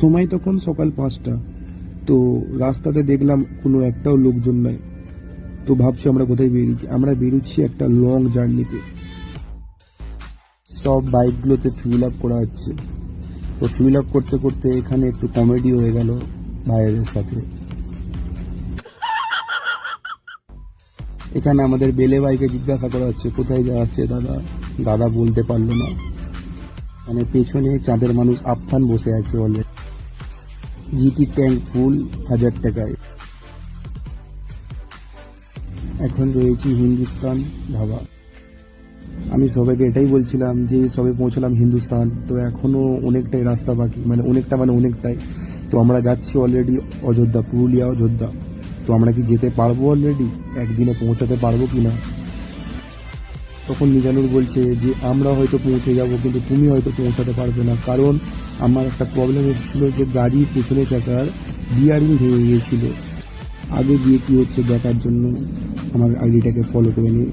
সময় তখন সকাল 5টা। তো রাস্তাতে দেখলাম কোনো একটাও লোকজন নাই। তো ভাবছি আমরা কোথায় বেরিয়েছি, আমরা বেরোচ্ছি একটা লং জার্নিতে। সব বাইকগুলোতে ফিল আপ করা হচ্ছে। তো ফিল আপ করতে করতে এখানে একটু কমেডি হয়ে গেল ভাইয়েদের সাথে। এখানে আমাদের বেলে ভাইকে জিজ্ঞাসা করা হচ্ছে কোথায় যাচ্ছে দাদা। দাদা বলতে পারলো না। মানে পেছনে চাঁদের মানুষ আফফান বসে আছে অলরেডি। জিটি ট্যাঙ্ক ফুল 1000 টাকায়। এখন রয়েছি হিন্দুস্তান ধাবা। আমি সবাইকে এটাই বলছিলাম যে সবে পৌঁছলাম হিন্দুস্তান, তো এখনো অনেকটাই রাস্তা বাকি, মানে অনেকটাই। তো আমরা যাচ্ছি অলরেডি অযোধ্যা, পুরুলিয়া অযোধ্যা। তো আমরা কি যেতে পারবো অলরেডি, একদিনে পৌঁছাতে পারবো কিনা। তখন মিজানুর বলছে যে আমরা হয়তো পৌঁছে যাব, কিন্তু তুমি হয়তো পৌঁছাতে পারবে না, কারণ আমার একটা প্রবলেম এসেছিল যে গাড়ির পেছনে চাকার বিয়ারিং ভেঙে গিয়েছিল। আগে গিয়ে কি হচ্ছে দেখার জন্য আমার আইডিটাকে ফলো করে নিই।